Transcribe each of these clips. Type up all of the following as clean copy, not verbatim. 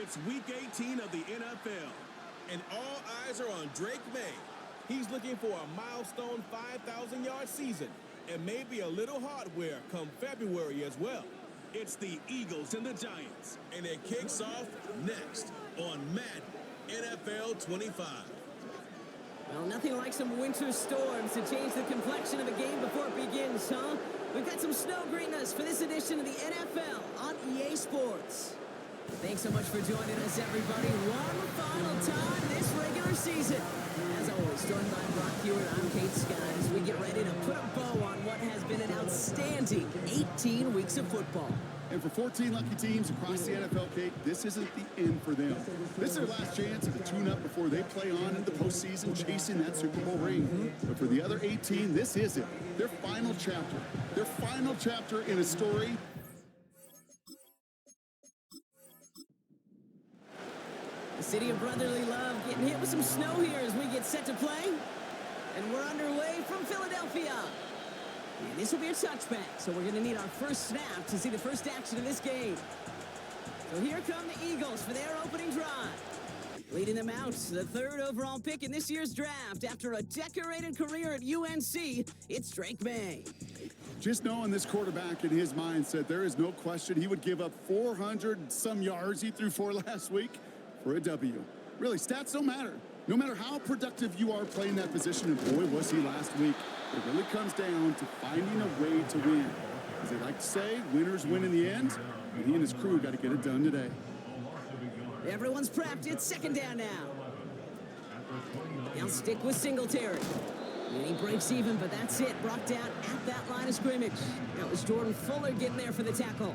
It's Week 18 of the NFL, and all eyes are on Drake May. He's looking for a milestone 5,000-yard season and maybe a little hardware come February as well. It's the Eagles and the Giants, and it kicks off next on Madden NFL 25. Well, nothing like some winter storms to change the complexion of a game before it begins, huh? We've got some snow greeting us for this edition of the NFL on EA Sports. Thanks so much for joining us, everybody. One final time this regular season. As always, joined by Brock Hewitt, I'm Kate Skies. We get ready to put a bow on what has been an outstanding 18 weeks of football. And for 14 lucky teams across the NFL, Kate, this isn't the end for them. This is their last chance to tune up before they play on into the postseason, chasing that Super Bowl ring. But for the other 18, this is it. Their final chapter. Their final chapter in a story. The city of brotherly love getting hit with some snow here as we get set to play. And we're underway from Philadelphia. And this will be a touchback, so we're going to need our first snap to see the first action of this game. So here come the Eagles for their opening drive. Leading them out, the third overall pick in this year's draft. After a decorated career at UNC, it's Drake May. Just knowing this quarterback in his mindset, there is no question he would give up 400-some yards he threw for last week for a W. Really, stats don't matter. No matter how productive you are playing that position, and boy, was he last week. It really comes down to finding a way to win. As they like to say, winners win in the end, and he and his crew got to get it done today. Everyone's prepped. It's second down now. They'll stick with Singletary. And he breaks even, but that's it. Brought down at that line of scrimmage. That was Jordan Fuller getting there for the tackle.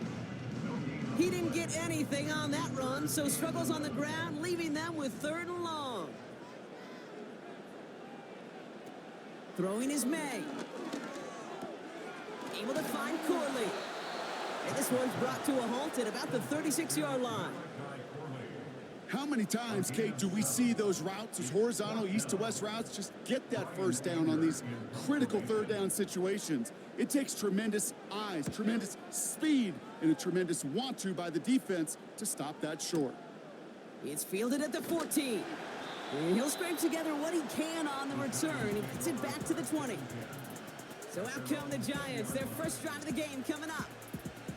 He didn't get anything on that run, so struggles on the ground, leaving them with third and long. Throwing is May. Able to find Corley. And this one's brought to a halt at about the 36-yard line. How many times, Kate, do we see those routes, those horizontal east-to-west routes, just get that first down on these critical third down situations? It takes tremendous eyes, tremendous speed, and a tremendous want-to by the defense to stop that short. It's fielded at the 14. And he'll scrape together what he can on the return. He gets it back to the 20. So out come the Giants. Their first drive of the game coming up.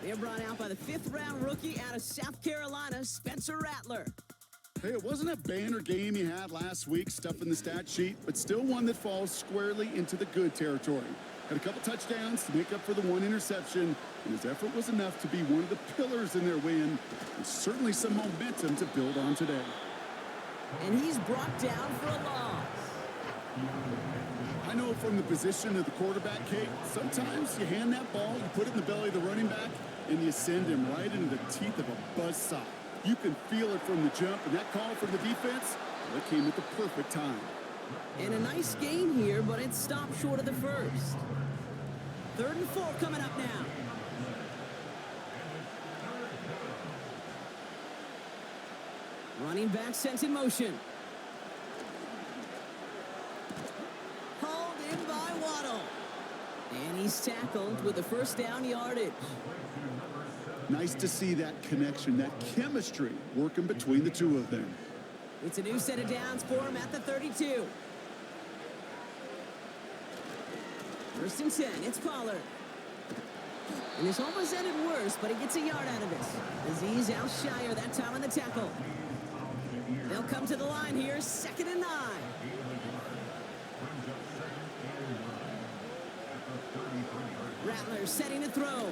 They're brought out by the fifth-round rookie out of South Carolina, Spencer Rattler. Hey, it wasn't a banner game he had last week, stuff in the stat sheet, but still one that falls squarely into the good territory. Had a couple touchdowns to make up for the one interception, and his effort was enough to be one of the pillars in their win, and certainly some momentum to build on today. And he's brought down for a loss. I know from the position of the quarterback, Kate, sometimes you hand that ball, you put it in the belly of the running back, and you send him right into the teeth of a buzzsaw. You can feel it from the jump, and that call from the defense, that came at the perfect time. And a nice gain here, but it stopped short of the first. 3rd and 4 coming up now. Running back sent in motion. Hauled in by Waddle. And he's tackled with the first down yardage. Nice to see that connection, that chemistry working between the two of them. It's a new set of downs for him at the 32. 1st and 10, it's Pollard. And this almost ended worse, but he gets a yard out of this. Aziz Al-Shire that time on the tackle. They'll come to the line here, 2nd and 9. Rattler setting to throw.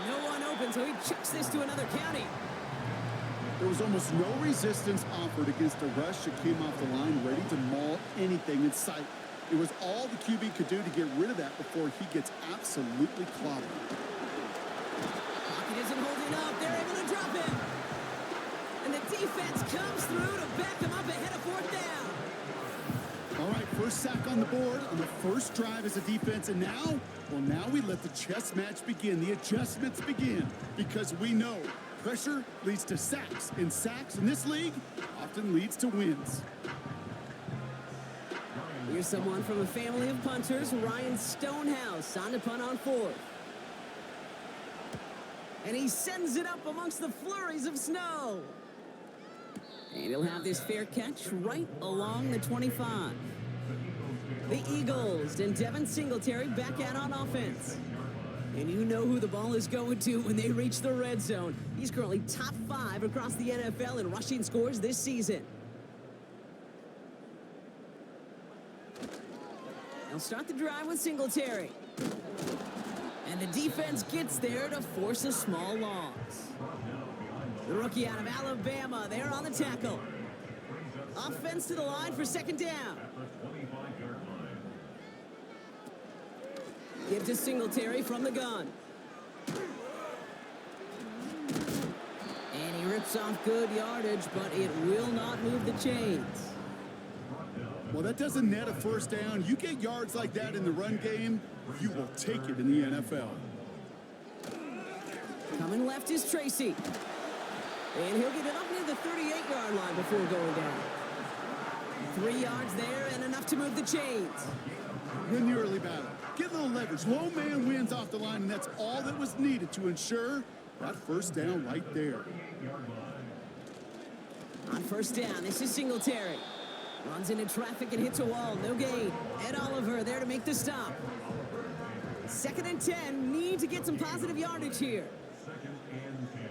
No one open, so he chucks this to another county. There was almost no resistance offered against a rush that came off the line ready to maul anything in sight. It was all the QB could do to get rid of that before he gets absolutely clobbered. Pocket isn't holding up. They're able to drop him. And the defense comes through to back him up ahead of 4th down. All right, first sack on the board on the first drive as a defense. And now, well, now we let the chess match begin. The adjustments begin because we know pressure leads to sacks, and sacks in this league often leads to wins. Here's someone from a family of punters, Ryan Stonehouse, on to punt on 4th. And he sends it up amongst the flurries of snow. And he'll have this fair catch right along the 25. The Eagles and Devin Singletary back out on offense. And you know who the ball is going to when they reach the red zone. He's currently top 5 across the NFL in rushing scores this season. They'll start the drive with Singletary. And the defense gets there to force a small loss. The rookie out of Alabama, there on the tackle. Offense to the line for second down. Give to Singletary from the gun. And he rips off good yardage, but it will not move the chains. Well, that doesn't net a first down. You get yards like that in the run game, you will take it in the NFL. Coming left is Tracy. And he'll get it up near the 38-yard line before going down. 3 yards there and enough to move the chains. Win the early battle. Get a little leverage. Low man wins off the line, and that's all that was needed to ensure that first down right there. On first down, this is Singletary. Runs into traffic and hits a wall. No gain. Ed Oliver there to make the stop. 2nd and 10. Need to get some positive yardage here. 2nd and 10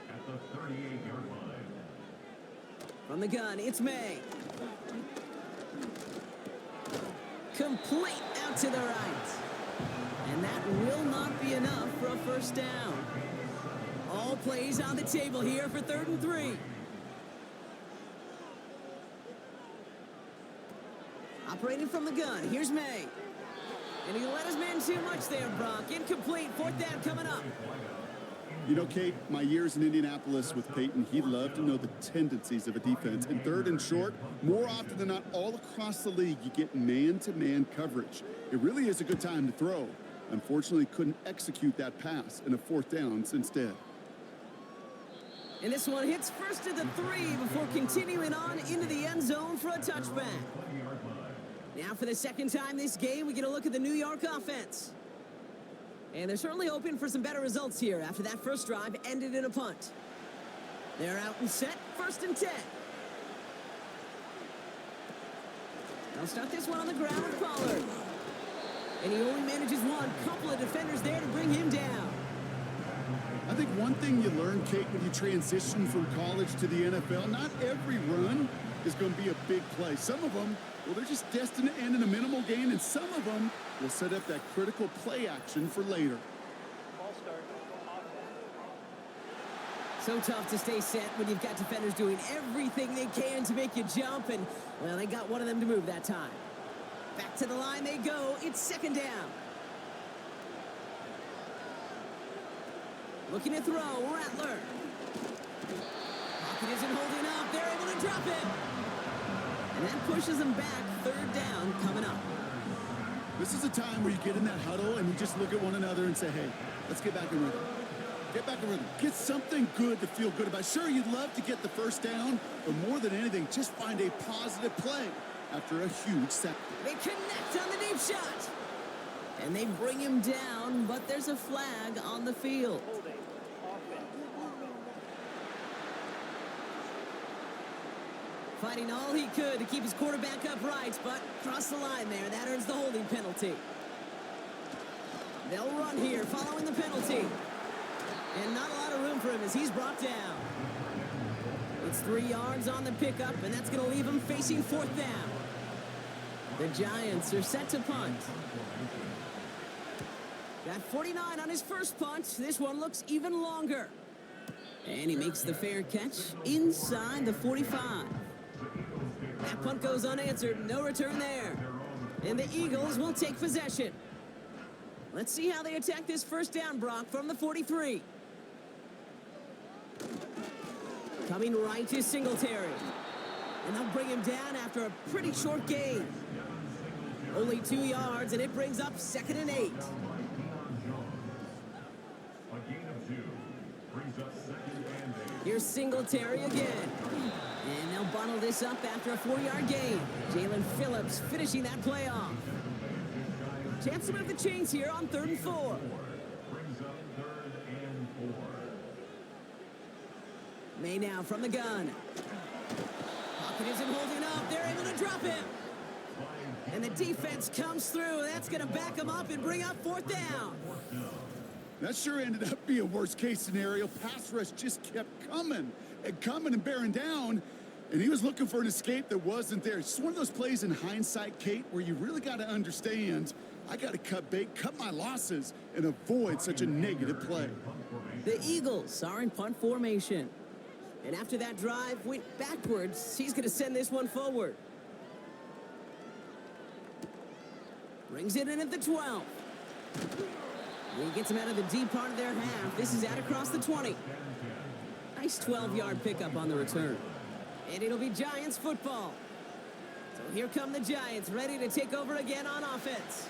at the 38-yard line. From the gun, it's May. Complete out to the right. And that will not be enough for a first down. All plays on the table here for 3rd and 3. Operating from the gun, here's May. And he let his man too much there, Brock. Incomplete, 4th down coming up. You know, Kate, my years in Indianapolis with Peyton, he loved to know the tendencies of a defense. In 3rd and short, more often than not, all across the league, you get man-to-man coverage. It really is a good time to throw. Unfortunately, couldn't execute that pass, and a 4th down instead. And this one hits first to the 3 before continuing on into the end zone for a touchback. Now for the second time this game, we get a look at the New York offense. And they're certainly hoping for some better results here after that first drive ended in a punt. They're out and set, 1st and 10. They'll start this one on the ground with Pollard. And he only manages one. Couple of defenders there to bring him down. I think one thing you learn, Kate, when you transition from college to the NFL, not every run is going to be a big play. Some of them, well, they're just destined to end in a minimal gain, and some of them will set up that critical play action for later. So tough to stay set when you've got defenders doing everything they can to make you jump, and, well, they got one of them to move that time. Back to the line they go. It's 2nd down. Looking to throw, Rattler. Pocket isn't holding up. They're able to drop it. And that pushes them back. 3rd down coming up. This is a time where you get in that huddle and you just look at one another and say, hey, let's get back in rhythm. Get back in rhythm. Get something good to feel good about. Sure, you'd love to get the first down, but more than anything, just find a positive play after a huge sack. They connect on the deep shot. And they bring him down, but there's a flag on the field. Fighting all he could to keep his quarterback upright, but cross the line there. That earns the holding penalty. They'll run here following the penalty. And not a lot of room for him as he's brought down. It's 3 yards on the pickup, and that's going to leave him facing 4th down. The Giants are set to punt. Got 49 on his first punt. This one looks even longer. And he makes the fair catch inside the 45. That punt goes unanswered. No return there. And the Eagles will take possession. Let's see how they attack this first down, Brock, from the 43. Coming right to Singletary. And they'll bring him down after a pretty short gain. Only 2 yards, and it brings up 2nd and 8. A gain of 2 brings up 2nd and 8. Here's Singletary again. And they'll bundle this up after a 4-yard gain. Jalen Phillips finishing that play off. Chance to move the chains here on 3rd and 4. Brings up 3rd and 4. May now from the gun. Pocket isn't holding up. They're able to drop him. And the defense comes through. That's going to back him up and bring up fourth down. That sure ended up being a worst-case scenario. Pass rush just kept coming and bearing down, and he was looking for an escape that wasn't there. It's just one of those plays in hindsight, Kate, where you really got to understand, I got to cut bait, cut my losses, and avoid such a negative play. The Eagles are in punt formation. And after that drive went backwards, he's going to send this one forward. Brings it in at the 12. He gets him out of the deep part of their half. This is out across the 20. Nice 12-yard pickup on the return. And it'll be Giants football. So here come the Giants, ready to take over again on offense.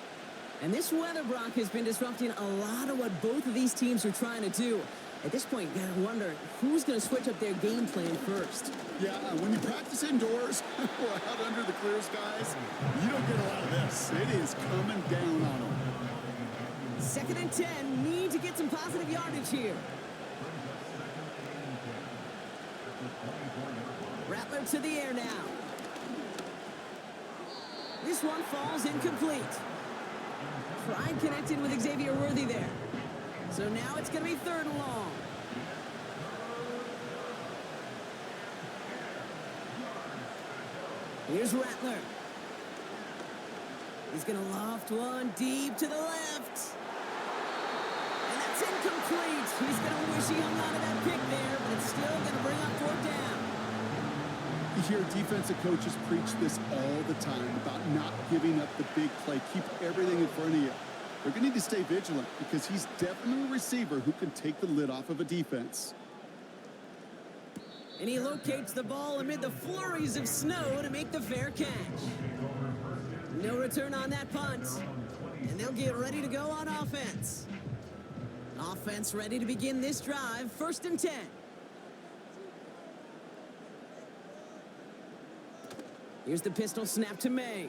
And this weather, Brock, has been disrupting a lot of what both of these teams are trying to do. At this point, you gotta wonder who's going to switch up their game plan first. Yeah, when you practice indoors or out under the clear skies, you don't get a lot of this. It is coming down on them. 2nd and 10, need to get some positive yardage here. Rattler to the air now. This one falls incomplete. Pride connected with Xavier Worthy there. So now it's going to be 3rd and long. Here's Rattler. He's going to loft one deep to the left. And that's incomplete. He's going to wish he hung on to that pick there, but it's still going to bring up 4th down. You hear defensive coaches preach this all the time about not giving up the big play. Keep everything in front of you. They're going to need to stay vigilant because he's definitely a receiver who can take the lid off of a defense. And he locates the ball amid the flurries of snow to make the fair catch. No return on that punt. And they'll get ready to go on offense. Offense ready to begin this drive. 1st and 10. Here's the pistol snap to May.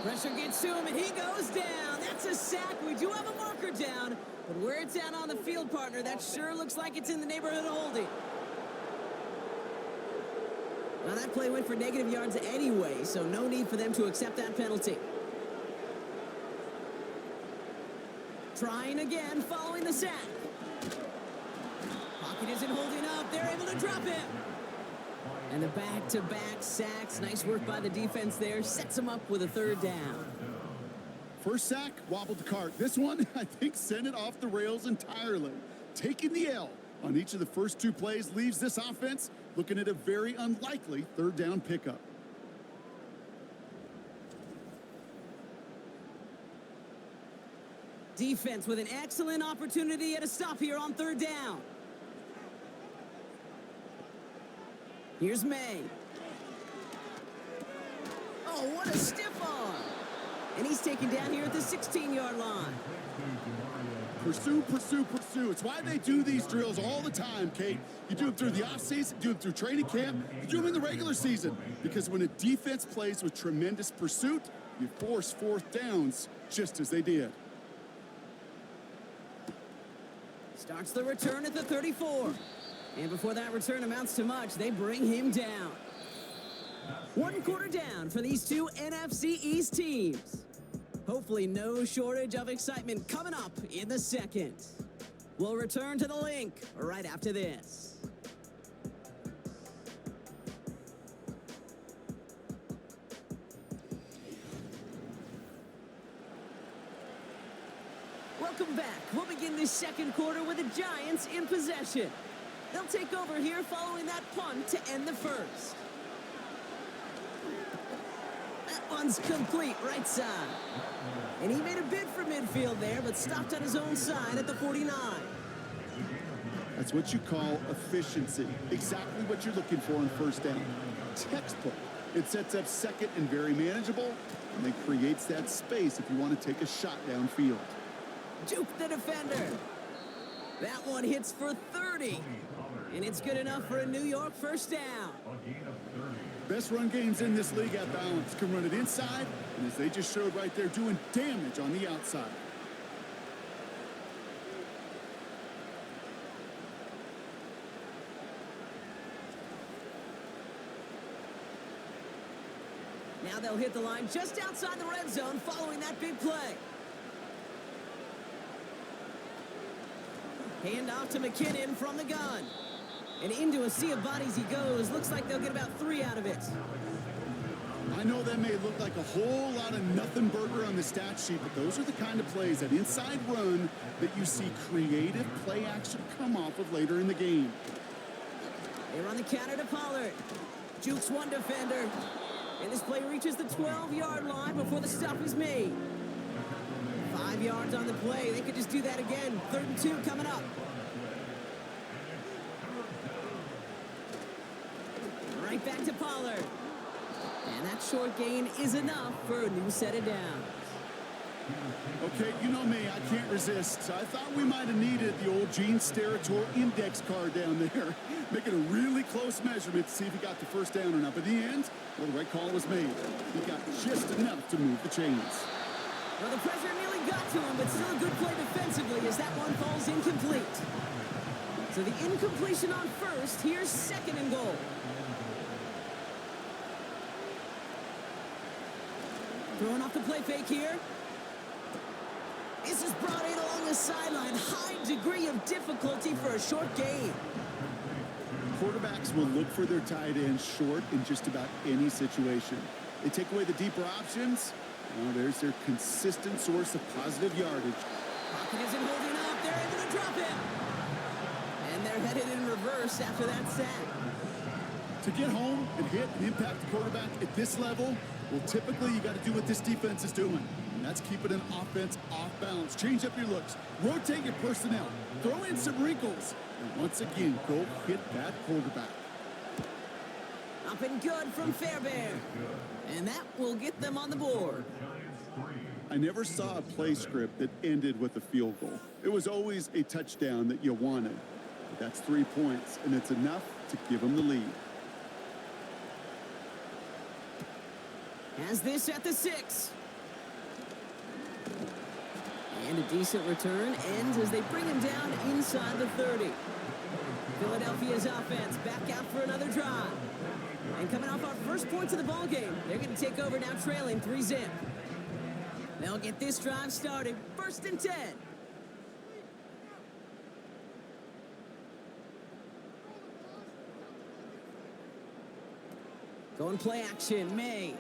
Pressure gets to him, and he goes down. That's a sack. We do have a marker down, but where it's at on the field, partner, that sure looks like it's in the neighborhood of holding. Well, that play went for negative yards anyway, so no need for them to accept that penalty. Trying again, following the sack. Pocket isn't holding up. They're able to drop him. And the back-to-back sacks. Nice work by the defense there. Sets him up with a 3rd down. First sack, wobbled the cart. This one, I think, sent it off the rails entirely. Taking the L on each of the first 2 plays leaves this offense looking at a very unlikely 3rd down pickup. Defense with an excellent opportunity at a stop here on 3rd down. Here's May. Oh, what a stiff arm. And he's taken down here at the 16-yard line. Pursue, pursue, pursue. It's why they do these drills all the time, Kate. You do them through the offseason, do them through training camp, you do them in the regular season. Because when a defense plays with tremendous pursuit, you force 4th downs just as they did. Starts the return at the 34. And before that return amounts to much, they bring him down. 1 quarter down for these 2 NFC East teams. Hopefully no shortage of excitement coming up in the 2nd. We'll return to the link right after this. Welcome back. We'll begin this 2nd quarter with the Giants in possession. They'll take over here following that punt to end the 1st. That one's complete right side. And he made a bid for midfield there, but stopped on his own side at the 49. That's what you call efficiency. Exactly what you're looking for on 1st down. Textbook. It sets up 2nd and very manageable, and then creates that space if you want to take a shot downfield. Juke the defender. That one hits for 30. And it's good enough for a New York 1st down. Best run games in this league at balance. Can run it inside, and as they just showed right there, doing damage on the outside. Now they'll hit the line just outside the red zone following that big play. Hand off to McKinnon from the gun. And into a sea of bodies he goes. Looks like they'll get about 3 out of it. I know that may look like a whole lot of nothing burger on the stat sheet, but those are the kind of plays, that inside run, that you see creative play action come off of later in the game. They run the counter to Pollard. Jukes one defender. And this play reaches the 12-yard line before the stop is made. 5 yards on the play. They could just do that again. 3rd and 2 coming up. Right back to Pollard. And that short gain is enough for a new set of downs. Okay, you know me, I can't resist. I thought we might have needed the old Gene Steratore index card down there, making a really close measurement to see if he got the first down or not. But in the end, well, the right call was made. He got just enough to move the chains. Well, the pressure nearly got to him, but still a good play defensively as that one falls incomplete. So the incompletion on first. Here's 2nd and goal. Throwing off the play fake here. This is brought in along the sideline. High degree of difficulty for a short gain. Quarterbacks will look for their tight end short in just about any situation. They take away the deeper options. Well, there's their consistent source of positive yardage. Pocket isn't holding up. They're able to drop him. And they're headed in reverse after that sack. To get home and hit and impact the quarterback at this level, well, typically you got to do what this defense is doing. And that's keeping an offense off balance. Change up your looks. Rotate your personnel. Throw in some wrinkles. And once again, go hit that quarterback. Up and good from Fairbairn. And that will get them on the board. I never saw a play script that ended with a field goal. It was always a touchdown that you wanted. But that's 3 points, and it's enough to give them the lead. Has this at the 6. And a decent return ends as they bring him down inside the 30. Philadelphia's offense back out for another drive. And coming off our first points of the ball game, they're going to take over now trailing 3-0. They'll get this drive started. 1st and 10. Going play action, May.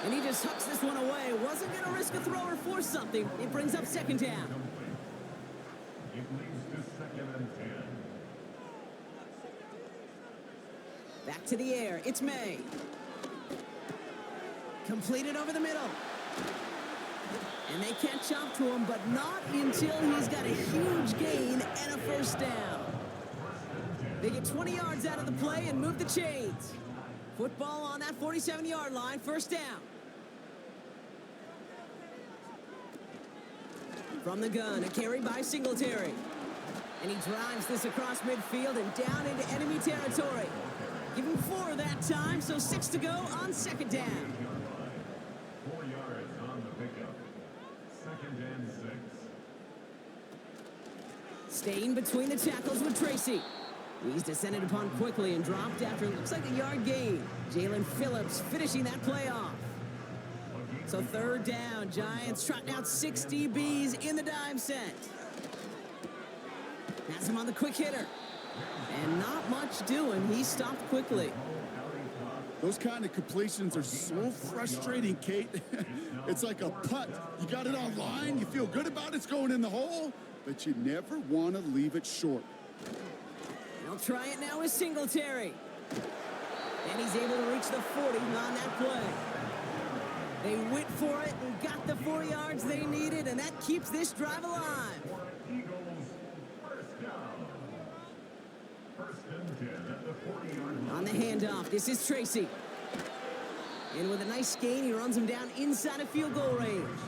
And he just hucks this one away. Wasn't going to risk a throw or force something. It brings up 2nd down. It leads to 2nd and 10. Back to the air. It's May. Completed over the middle. And they catch up to him, but not until he's got a huge gain and a 1st down. They get 20 yards out of the play and move the chains. Football on that 47-yard line. 1st down. From the gun, a carry by Singletary. And he drives this across midfield and down into enemy territory. Give him 4 that time, so 6 to go on 2nd down. 4 yards on the pickup. 2nd and 6. Staying between the tackles with Tracy. He's descended upon quickly and dropped after it looks like a yard gain. Jalen Phillips finishing that play off. So 3rd down, Giants trotting out 6 DBs in the dime set. Has him on the quick hitter. And not much doing. He stopped quickly. Those kind of completions are so frustrating, Kate. It's like a putt. You got it on line. You feel good about it's going in the hole, but you never want to leave it short. They'll try it now with Singletary. And he's able to reach the 40 on that play. They went for it and got the 4 yards they needed, and that keeps this drive alive. Eagles, 1st down. 1st and 10 at the 40-yard line. On the handoff, this is Tracy. And with a nice gain, he runs him down inside of field goal range.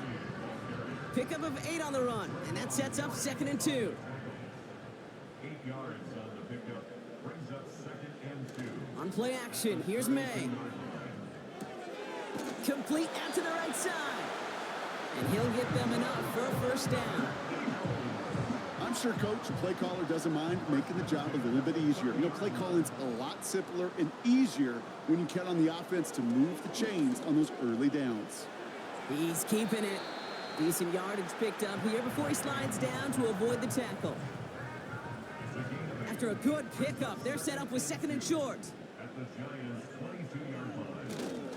Pickup of 8 on the run, and that sets up 2nd and 2. 8 yards on the pickup. Brings up 2nd and 2. On play action, here's May. Complete out to the right side. And he'll get them enough for a 1st down. I'm sure coach, play caller doesn't mind making the job a little bit easier. You know, play calling's a lot simpler and easier when you count on the offense to move the chains on those early downs. He's keeping it. Decent yardage picked up here before he slides down to avoid the tackle. After a good pickup, they're set up with 2nd and short. At the Giants' 22-yard line.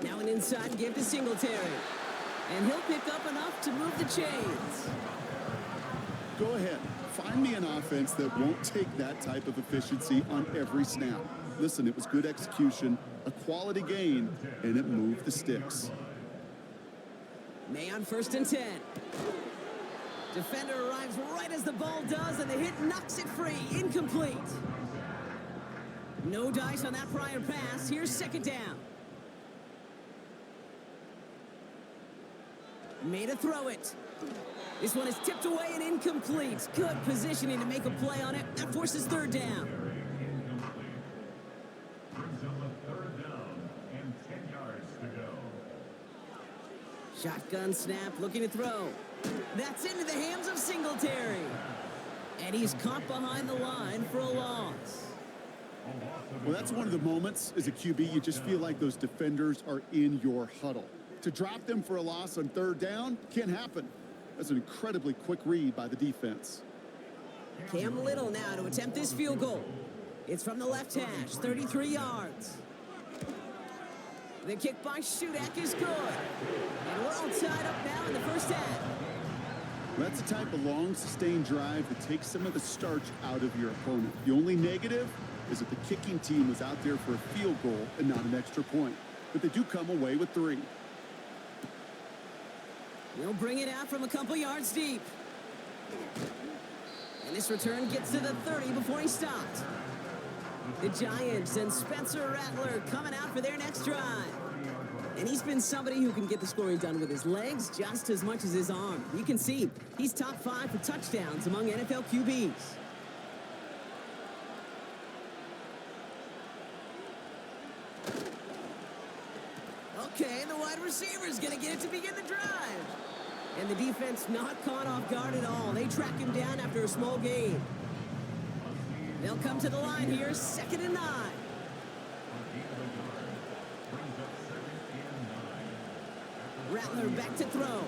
Now an inside give to Singletary. And he'll pick up enough to move the chains. Go ahead. Find me an offense that won't take that type of efficiency on every snap. Listen, it was good execution, a quality gain, and it moved the sticks. May on 1st and 10. Defender arrives right as the ball does, and the hit knocks it free. Incomplete. No dice on that prior pass. Here's 2nd down. Made a throw it. This one is tipped away and incomplete. Good positioning to make a play on it. That forces 3rd down. Incomplete. Brings him a 3rd down and 10 yards to go. Shotgun snap, looking to throw. That's into the hands of Singletary. And he's caught behind the line for a loss. Well, that's one of the moments as a QB, you just feel like those defenders are in your huddle. To drop them for a loss on 3rd down can't happen. That's an incredibly quick read by the defense. Cam Little now to attempt this field goal. It's from the left hash, 33 yards. The kick by Shudak is good. And we're all tied up now in the first half. That's the type of long, sustained drive that takes some of the starch out of your opponent. The only negative is that the kicking team was out there for a field goal and not an extra point. But they do come away with 3. He'll bring it out from a couple yards deep. And this return gets to the 30 before he stopped. The Giants and Spencer Rattler coming out for their next drive. And he's been somebody who can get the scoring done with his legs just as much as his arm. You can see he's top 5 for touchdowns among NFL QBs. Okay, the wide receiver's going to get it to begin the drive. And the defense not caught off guard at all. They track him down after a small gain. They'll come to the line here, 2nd and 9. Rattler back to throw.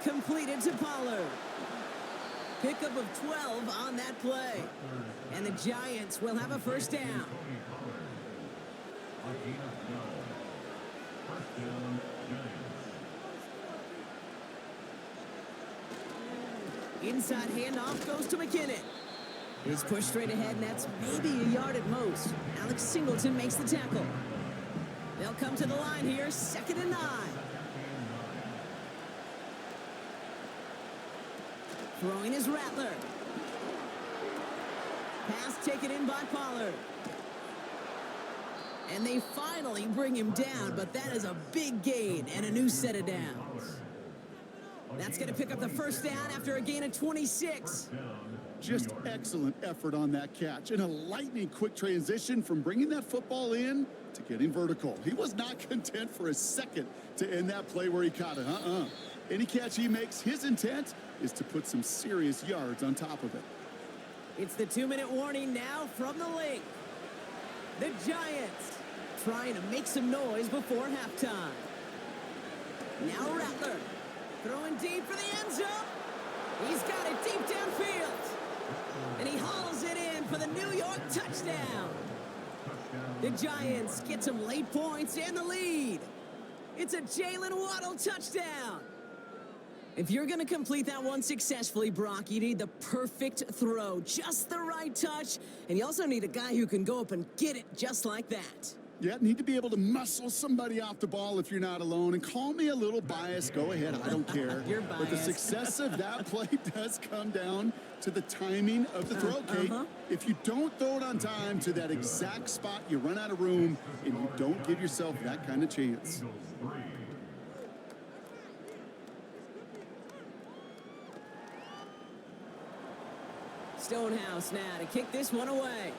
Completed to Pollard. Pickup of 12 on that play. And the Giants will have a 1st down. Inside handoff goes to McKinnon. He's pushed straight ahead, and that's maybe a yard at most. Alex Singleton makes the tackle. They'll come to the line here, 2nd and 9. Throwing is Rattler. Pass taken in by Pollard. And they finally bring him down, but that is a big gain and a new set of downs. That's going to pick up the 1st down after a gain of 26. Just excellent effort on that catch. And a lightning quick transition from bringing that football in to getting vertical. He was not content for a second to end that play where he caught it. Any catch he makes, his intent is to put some serious yards on top of it. It's the 2-minute warning now from the link. The Giants trying to make some noise before halftime. Now Rattler throwing deep for the end zone. He's got it deep downfield. And he hauls it in for the New York touchdown. The Giants get some late points and the lead. It's a Jalen Waddle touchdown. If you're going to complete that one successfully, Brock, you need the perfect throw, just the right touch, and you also need a guy who can go up and get it just like that. Yeah, need to be able to muscle somebody off the ball if you're not alone. And call me a little biased. Go ahead. I don't care. You're biased. But the success of that play does come down to the timing of the throw, Kate. If you don't throw it on time to that exact spot, you run out of room, and you don't give yourself that kind of chance. Stonehouse now to kick this one away.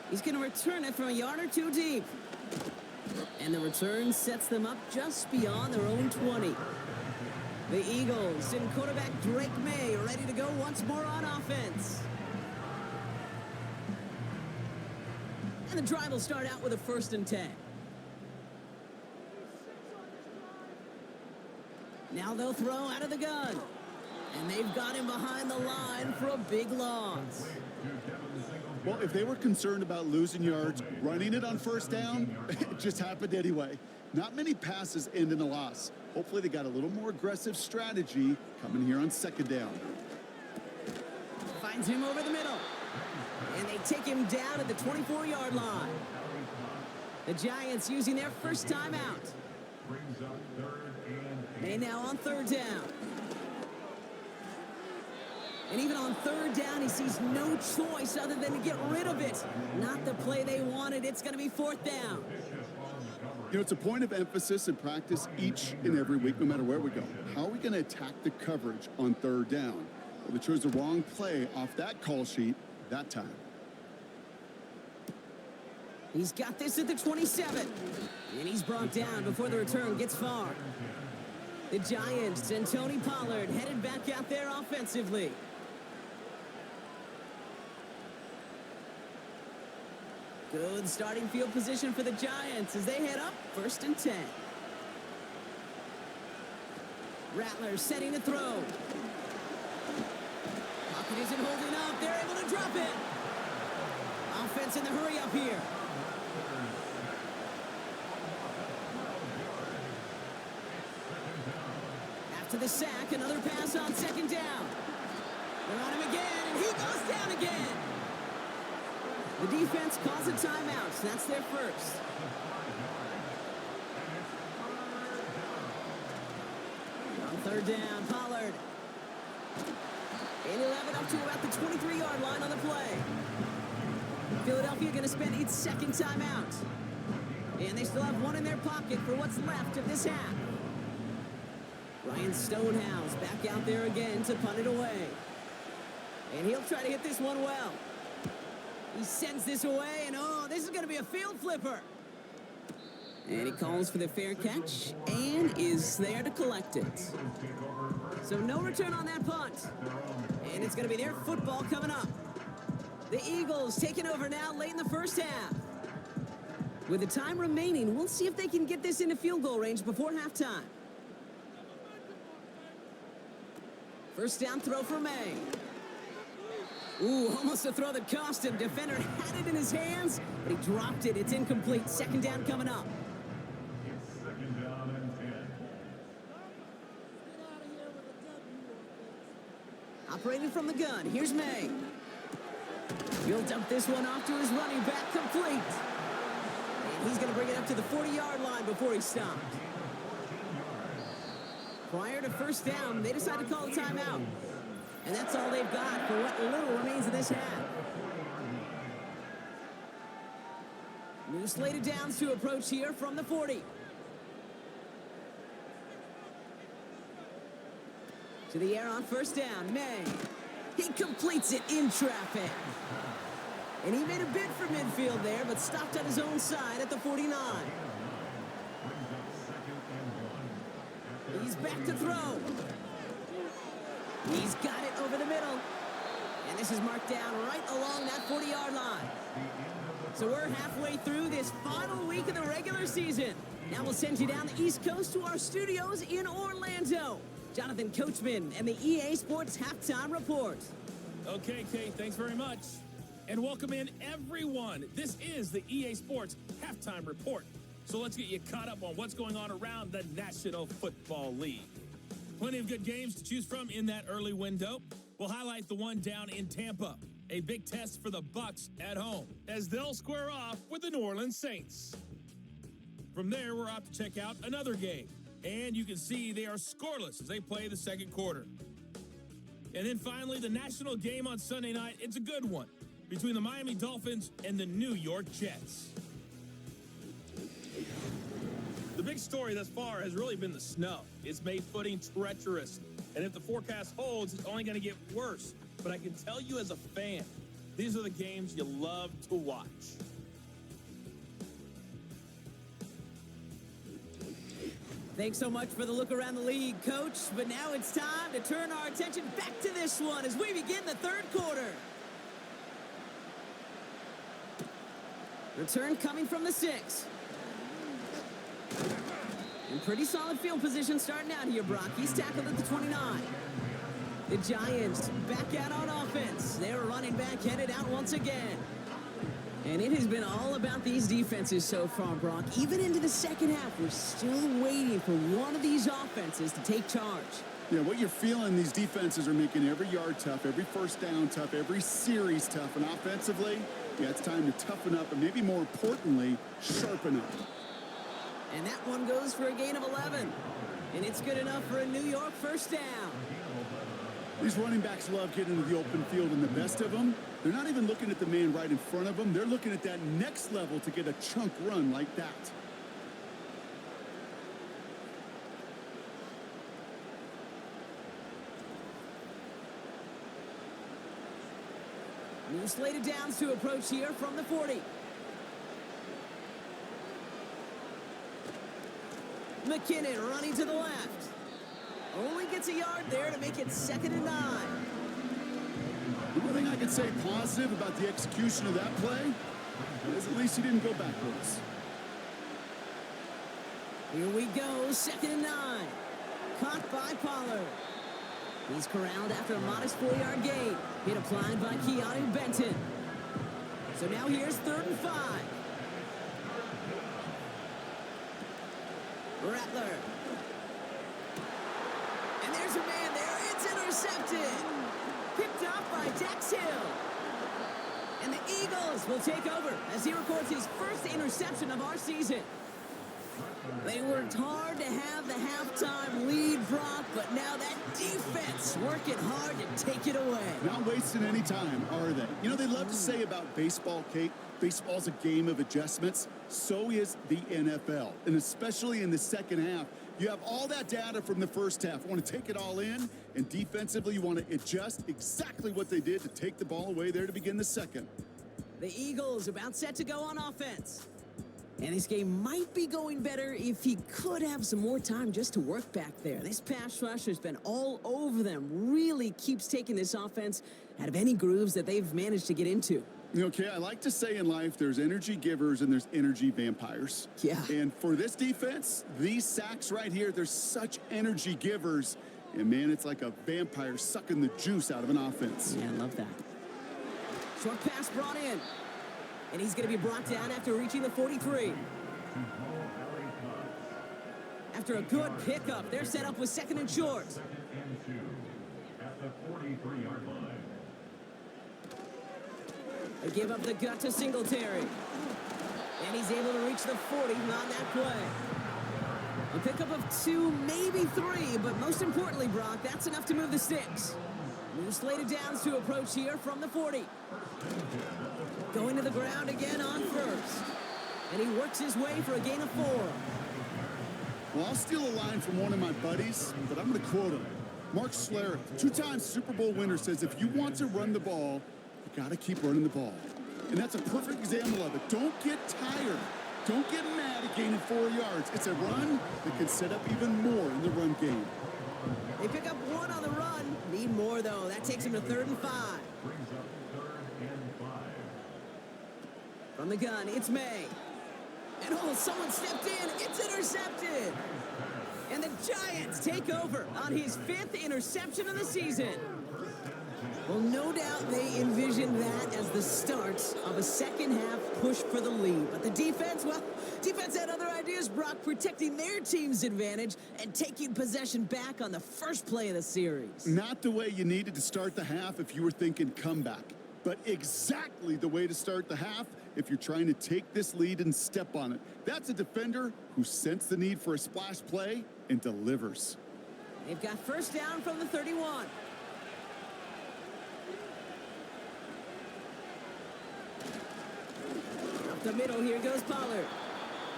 He's going to return it from a yard or two deep. And the return sets them up just beyond their own 20. The Eagles and quarterback Drake May ready to go once more on offense. And the drive will start out with a 1st and 10. Now they'll throw out of the gun. And they've got him behind the line for a big loss. Well, if they were concerned about losing yards, running it on 1st down, it just happened anyway. Not many passes end in a loss. Hopefully they got a little more aggressive strategy coming here on 2nd down. Finds him over the middle. And they take him down at the 24-yard line. The Giants using their first timeout. They now on 3rd down. And even on 3rd down, he sees no choice other than to get rid of it. Not the play they wanted. It's going to be 4th down. You know, it's a point of emphasis in practice each and every week, no matter where we go. How are we going to attack the coverage on 3rd down? Well, they chose the wrong play off that call sheet that time. He's got this at the 27. And he's brought down before the return gets far. The Giants and Tony Pollard headed back out there offensively. Good starting field position for the Giants as they head up 1st and 10. Rattler setting to throw. Pocket isn't holding up. They're able to drop it. Offense in the hurry up here. After the sack, another pass on 2nd down. They're on him again, and he goes down again. The defense calls a timeout, so that's their first. On 3rd down, Pollard. And he'll have it up to about the 23-yard line on the play. Philadelphia going to spend its 2nd timeout. And they still have one in their pocket for what's left of this half. Ryan Stonehouse back out there again to punt it away. And he'll try to hit this one well. He sends this away, and oh, this is going to be a field flipper. And he calls for the fair catch and is there to collect it. So no return on that punt. And it's going to be their football coming up. The Eagles taking over now late in the 1st half. With the time remaining, we'll see if they can get this into field goal range before halftime. 1st down throw for May. Ooh, almost a throw that cost him. Defender had it in his hands, but he dropped it. It's incomplete. 2nd down coming up. It's 2nd down and 10. Operating from the gun, here's May. He'll dump this one off to his running back, complete. And he's going to bring it up to the 40-yard line before he stopped. Prior to 1st down, they decide to call a timeout. And that's all they've got for what little remains of this half. New slated downs to approach here from the 40. To the air on 1st down, May. He completes it in traffic. And he made a bid for midfield there, but stopped on his own side at the 49. He's back to throw. He's got it over the middle. And this is marked down right along that 40-yard line. So we're halfway through this final week of the regular season. Now we'll send you down the East Coast to our studios in Orlando. Jonathan Coachman and the EA Sports Halftime Report. Okay, Kate, thanks very much. And welcome in, everyone. This is the EA Sports Halftime Report. So let's get you caught up on what's going on around the National Football League. Plenty of good games to choose from in that early window. We'll highlight the one down in Tampa, a big test for the Bucs at home, as they'll square off with the New Orleans Saints. From there, we're off to check out another game, and you can see they are scoreless as they play the 2nd quarter. And then finally, the national game on Sunday night. It's a good one between the Miami Dolphins and the New York Jets. The big story thus far has really been the snow. It's made footing treacherous. And if the forecast holds, it's only going to get worse. But I can tell you as a fan, these are the games you love to watch. Thanks so much for the look around the league, Coach. But now it's time to turn our attention back to this one as we begin the third quarter. Return coming from the 6. In pretty solid field position starting out here, Brock. He's tackled at the 29. The Giants back out on offense. They're running back headed out once again. And it has been all about these defenses so far, Brock. Even into the second half, we're still waiting for one of these offenses to take charge. Yeah, what you're feeling, these defenses are making every yard tough, every first down tough, every series tough. And offensively, yeah, it's time to toughen up and maybe more importantly, sharpen up. And that one goes for a gain of 11. And it's good enough for a New York first down. These running backs love getting into the open field, and the best of them, they're not even looking at the man right in front of them. They're looking at that next level to get a chunk run like that. New slated downs to approach here from the 40. McKinnon running to the left. Only gets a yard there to make it 2nd and 9. The one thing I could say positive about the execution of that play is at least he didn't go backwards. Here we go, 2nd and 9. Caught by Pollard. He's corralled after a modest 4-yard gain. Hit applied by Keanu Benton. So now here's 3rd and 5. Rattler. And there's a man there. It's intercepted. Picked off by Dax Hill. And the Eagles will take over as he records his first interception of our season. They worked hard to have the halftime lead, Brock, but now that defense working hard to take it away. Not wasting any time, are they? You know, they love to say about baseball, Kate, baseball's a game of adjustments. So is the NFL. And especially in the second half, you have all that data from the first half. You want to take it all in, and defensively you want to adjust exactly what they did to take the ball away there to begin the second. The Eagles about set to go on offense. And this game might be going better if he could have some more time just to work back there. This pass rush has been all over them. Really keeps taking this offense out of any grooves that they've managed to get into. Okay, I like to say in life there's energy givers and there's energy vampires. Yeah. And for this defense, these sacks right here, they're such energy givers. And, man, it's like a vampire sucking the juice out of an offense. Yeah, I love that. Short pass brought in. And he's going to be brought down after reaching the 43. After a good pickup, they're set up with 2nd and short. 2nd and 2 at the 43-yard line. They give up the gut to Singletary. And he's able to reach the 40 on that play. A pickup of 2, maybe 3, but most importantly, Brock, that's enough to move the sticks. New slated downs to approach here from the 40. Going to the ground again on first. And he works his way for a gain of 4. Well, I'll steal a line from one of my buddies, but I'm going to quote him. Mark Schlereth, 2-time Super Bowl winner, says if you want to run the ball, you got to keep running the ball. And that's a perfect example of it. Don't get tired. Don't get mad at gaining 4 yards. It's a run that can set up even more in the run game. They pick up 1 on the run. Need more, though. That takes him to 3rd and 5. Brings up 3rd and 5. From the gun, it's May. And oh, someone stepped in. It's intercepted. And the Giants take over on his 5th interception of the season. Well, no doubt they envisioned that as the start of a second half push for the lead. But the defense, well, defense had other ideas, Brock, protecting their team's advantage and taking possession back on the first play of the series. Not the way you needed to start the half if you were thinking comeback, but exactly the way to start the half if you're trying to take this lead and step on it. That's a defender who sensed the need for a splash play and delivers. They've got first down from the 31. Up the middle, here goes Pollard.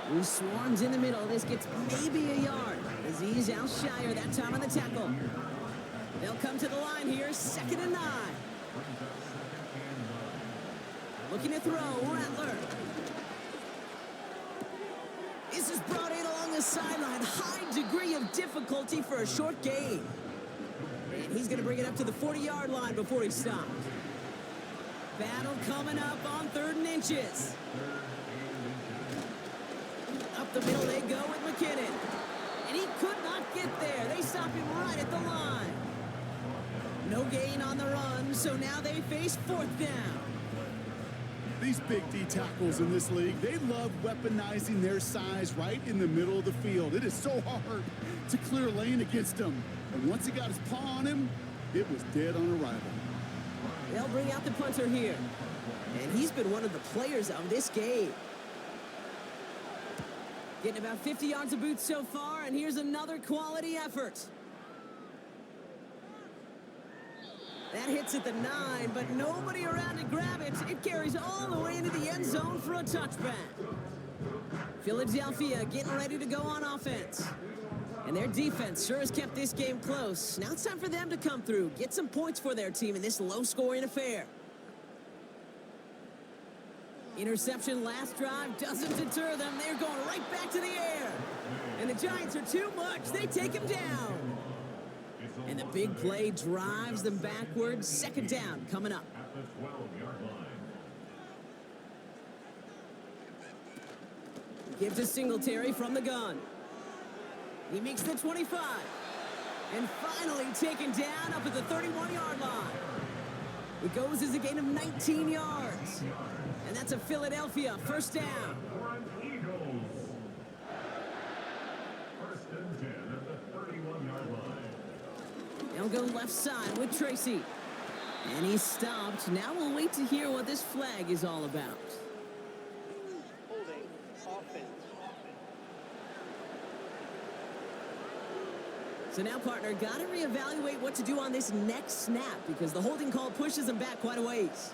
Who swarms in the middle. This gets maybe a yard. Aziz Al-Shire that time on the tackle. They'll come to the line here, 2nd and 9. Looking to throw, Rattler. This is brought in along the sideline. High good degree of difficulty for a short game. And he's going to bring it up to the 40-yard line before he stops. Battle coming up on 3rd and inches. Up the middle they go with McKinnon. And he could not get there. They stop him right at the line. No gain on the run, so now they face 4th down. These big D tackles in this league, they love weaponizing their size right in the middle of the field. It is so hard to clear a lane against him. And once he got his paw on him, it was dead on arrival. They'll bring out the punter here. And he's been one of the players of this game. Getting about 50 yards of boots so far, and here's another quality effort. That hits at the 9, but nobody around to grab it. It carries all the way into the end zone for a touchback. Philadelphia getting ready to go on offense. And their defense sure has kept this game close. Now it's time for them to come through, get some points for their team in this low-scoring affair. Interception last drive doesn't deter them. They're going right back to the air. And the Giants are too much. They take him down. And the big play drives them backwards. 2nd down coming up. At the 12-yard line. Gives to Singletary from the gun. He makes the 25. And finally taken down up at the 31-yard line. It goes as a gain of 19 yards. And that's a Philadelphia 1st down. Eagles. 1st and 10 at the 31-yard line. They'll go left side with Tracy. And he's stopped. Now we'll wait to hear what this flag is all about. Holding offense. So now, partner, got to reevaluate what to do on this next snap because the holding call pushes him back quite a ways.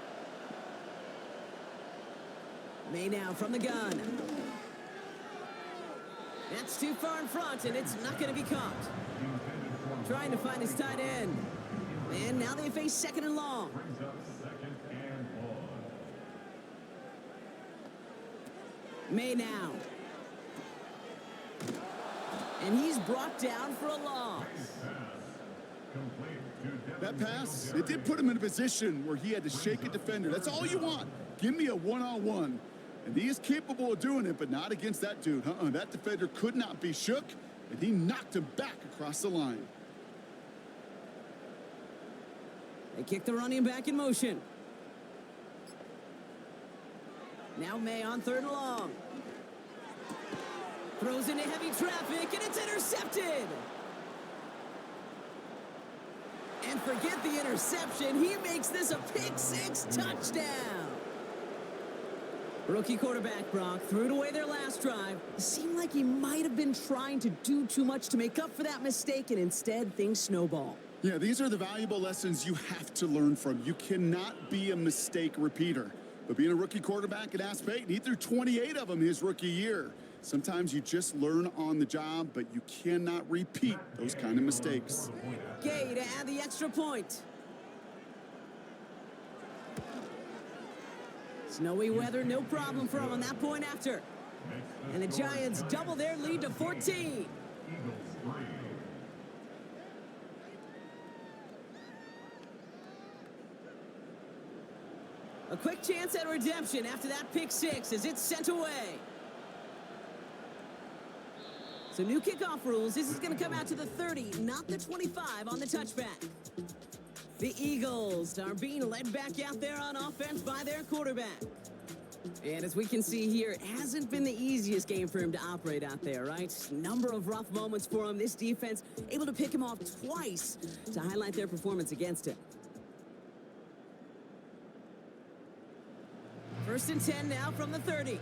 May now from the gun. That's too far in front, and it's not going to be caught. Trying to find his tight end. And now they face 2nd and long. Brings up 2nd and long. May now. And he's brought down for a loss. That pass, it did put him in a position where he had to shake a defender. That's all you want. Give me a one-on-one. And he is capable of doing it, but not against that dude. That defender could not be shook, and he knocked him back across the line. They kick the running back in motion. Now May on 3rd and long. Throws into heavy traffic, and it's intercepted. And forget the interception. He makes this a pick-6 touchdown. Rookie quarterback Brock threw it away their last drive. It seemed like he might have been trying to do too much to make up for that mistake, and instead things snowball. Yeah, these are the valuable lessons you have to learn from. You cannot be a mistake repeater. But being a rookie quarterback at App State, he threw 28 of them his rookie year. Sometimes you just learn on the job, but you cannot repeat those kind of mistakes. Gay to add the extra point. Snowy weather, no problem for him on that point after. And the Giants double their lead to 14. A quick chance at redemption after that pick-6 as it's sent away. So new kickoff rules. This is going to come out to the 30, not the 25 on the touchback. The Eagles are being led back out there on offense by their quarterback. And as we can see here, it hasn't been the easiest game for him to operate out there, right? Number of rough moments for him. This defense able to pick him off twice to highlight their performance against him. 1st and 10 now from the 30.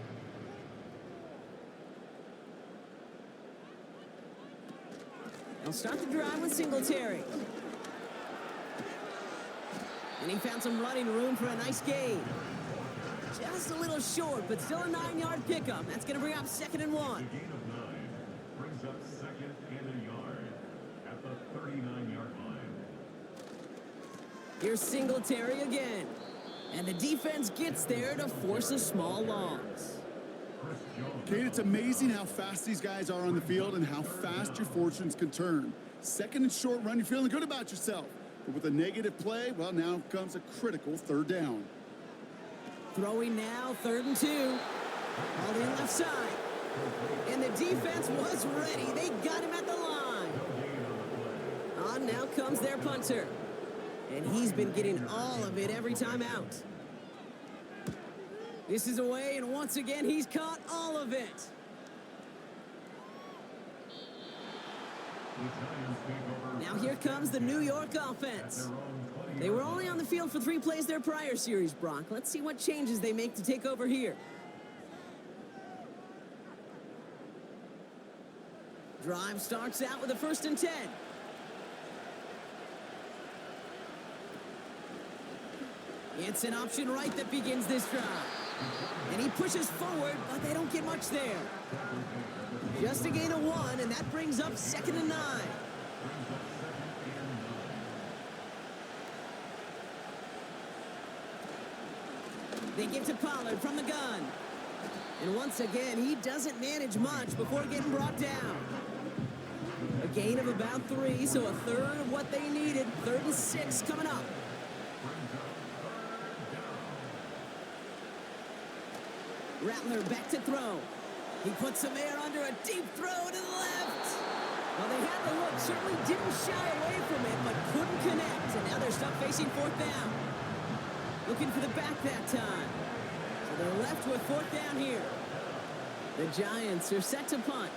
They'll start the drive with Singletary. And he found some running room for a nice gain. Just a little short, but still a 9-yard pickup. That's going to bring up 2nd and 1. The gain of 9 brings up 2nd and a yard at the 39-yard line. Here's Singletary again. And the defense gets there to force a small loss. Kate, it's amazing how fast these guys are on the field and how fast your fortunes can turn. Second and short run, you're feeling good about yourself. But with a negative play, well, now comes a critical third down. Throwing now, 3rd and 2. All in left side. And the defense was ready. They got him at the line. On now comes their punter. And he's been getting all of it every time out. This is away, and once again, he's caught all of it. Now here comes the New York offense. They were only on the field for 3 plays their prior series, Brock. Let's see what changes they make to take over here. Drive starts out with a 1st and 10. It's an option right that begins this drive. And he pushes forward, but they don't get much there. Just a gain of 1, and that brings up 2nd and 9. They get to Pollard from the gun. And once again, he doesn't manage much before getting brought down. A gain of about 3, so a third of what they needed. 3rd and 6 coming up. Rattler back to throw. He puts some air under a deep throw to the left. Well, they had the look, certainly didn't shy away from it, but couldn't connect. And now they're stuck facing 4th down. Looking for the back that time. So they're left with 4th down here. The Giants are set to punt.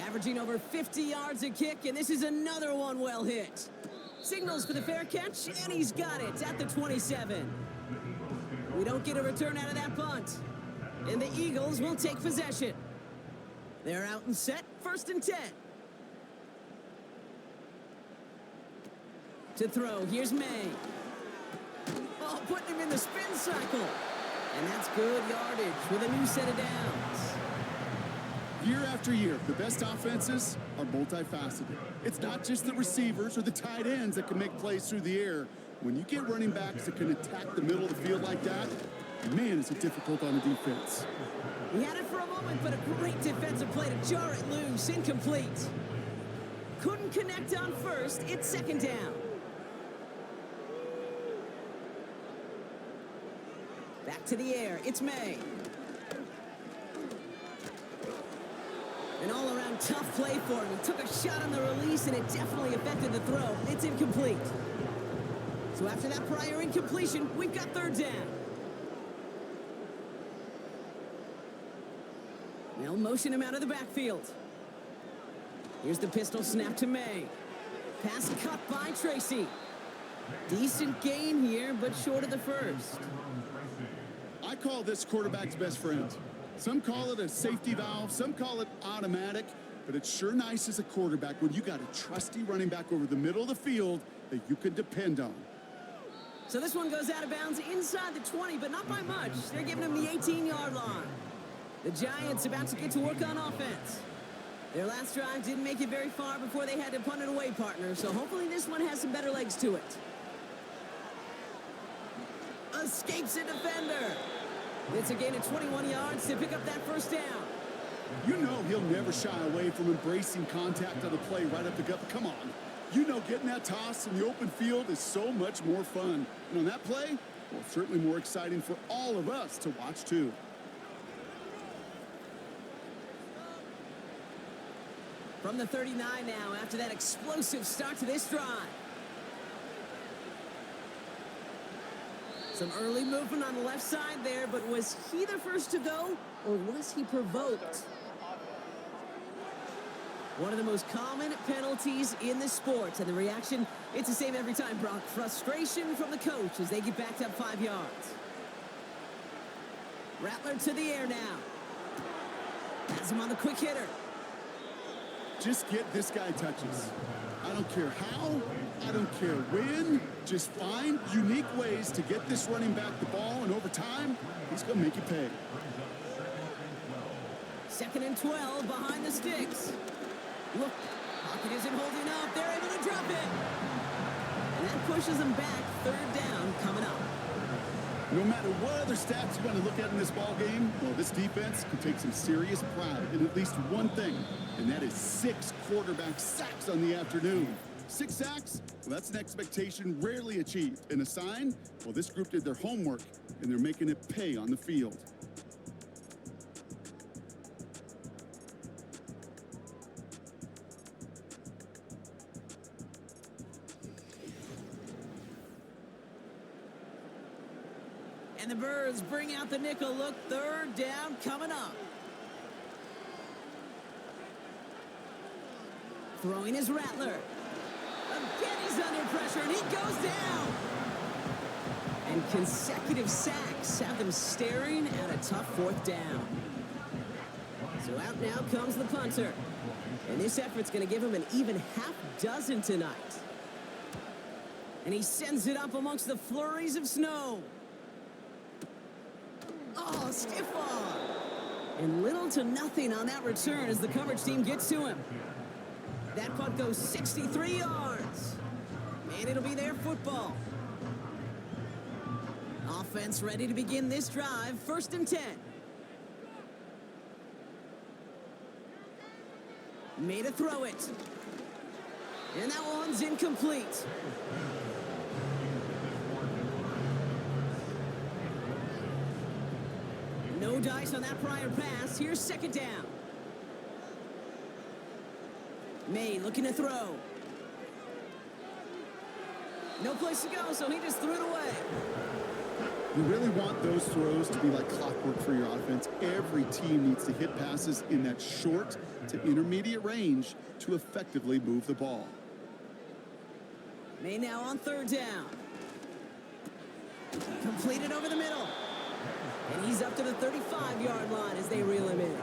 Averaging over 50 yards a kick, and this is another one well hit. Signals for the fair catch, and he's got it at the 27. We don't get a return out of that punt. And the Eagles will take possession. They're out and set, 1st and 10. To throw, here's May. Oh, putting him in the spin cycle. And that's good yardage with a new set of downs. Year after year, the best offenses are multifaceted. It's not just the receivers or the tight ends that can make plays through the air. When you get running backs that can attack the middle of the field like that, man, is it difficult on the defense. He had it for a moment, but a great defensive play to jar it loose. Incomplete. Couldn't connect on 1st. It's 2nd down. Back to the air. It's May. An all-around tough play for him. He took a shot on the release, and it definitely affected the throw. It's incomplete. So after that prior incompletion, we've got 3rd down. They'll motion him out of the backfield. Here's the pistol snap to May. Pass cut by Tracy. Decent gain here, but short of the 1st. I call this quarterback's best friend. Some call it a safety valve, some call it automatic, but it's sure nice as a quarterback when you got a trusty running back over the middle of the field that you can depend on. So this one goes out of bounds inside the 20, but not by much. They're giving him the 18-yard line. The Giants about to get to work on offense. Their last drive didn't make it very far before they had to punt it away, partner, so hopefully this one has some better legs to it. Escapes a defender. It's a gain of 21 yards to pick up that 1st down. You know he'll never shy away from embracing contact on the play right up the gut. Come on. You know getting that toss in the open field is so much more fun. And on that play, well, certainly more exciting for all of us to watch too. From the 39 now after that explosive start to this drive. Some early movement on the left side there, but was he the first to go, or was he provoked? One of the most common penalties in the sport, and the reaction, it's the same every time, Brock. Frustration from the coach as they get backed up 5 yards. Rattler to the air now. Has him on the quick hitter. Just get this guy touches. I don't care how, I don't care when. Just find unique ways to get this running back the ball, and over time, he's going to make you pay. 2nd and 12 behind the sticks. Look, pocket isn't holding up. They're able to drop it. And that pushes them back. 3rd down coming up. No matter what other stats you want to look at in this ball game, well, this defense can take some serious pride in at least one thing, and that is 6 quarterback sacks on the afternoon. 6 sacks? Well, that's an expectation rarely achieved. And a sign? Well, this group did their homework, and they're making it pay on the field. And the Birds bring out the nickel look. 3rd down coming up. Throwing his Rattler. Again, he's under pressure, and he goes down. And consecutive sacks have them staring at a tough 4th down. So out now comes the punter. And this effort's going to give him an even half dozen tonight. And he sends it up amongst the flurries of snow. Oh, stiff arm. And little to nothing on that return as the coverage team gets to him. That punt goes 63 yards. And it'll be their football. Offense ready to begin this drive. 1st and 10. Made a throw it. And that one's incomplete. No dice on that prior pass. Here's 2nd down. May looking to throw. No place to go, so he just threw it away. You really want those throws to be like clockwork for your offense. Every team needs to hit passes in that short to intermediate range to effectively move the ball. May now on 3rd down. Completed over the middle. And he's up to the 35-yard line as they reel him in.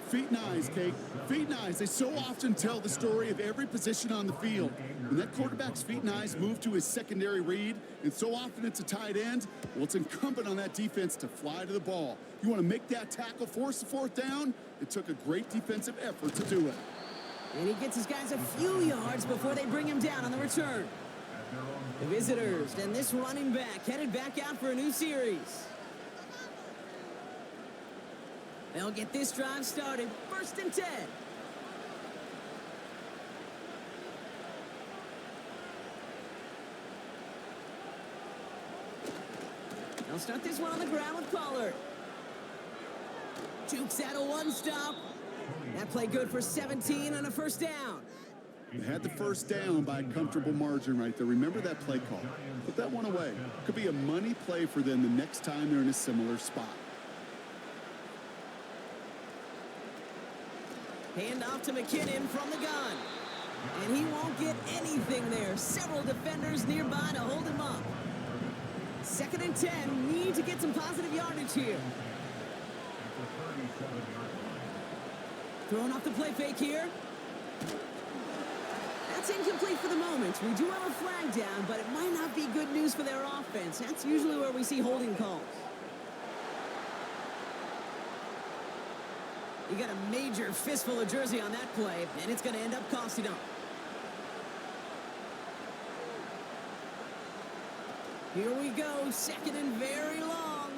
Feet and eyes, Kate. Feet and eyes. They so often tell the story of every position on the field. When that quarterback's feet and eyes move to his secondary read, and so often it's a tight end, well, it's incumbent on that defense to fly to the ball. You want to make that tackle, force the 4th down? It took a great defensive effort to do it. And he gets his guys a few yards before they bring him down on the return. The visitors and this running back headed back out for a new series. They'll get this drive started. 1st and 10. They'll start this one on the ground with Pollard. Jukes out a 1-stop. That play good for 17 on a 1st down. They had the 1st down by a comfortable margin right there. Remember that play call. Put that one away. Could be a money play for them the next time they're in a similar spot. Hand off to McKinnon from the gun. And he won't get anything there. Several defenders nearby to hold him up. 2nd and 10. Need to get some positive yardage here. Throwing off the play fake here. That's incomplete for the moment. We do have a flag down, but it might not be good news for their offense. That's usually where we see holding calls. You got a major fistful of jersey on that play, and it's going to end up costing them. Here we go, 2nd and very long.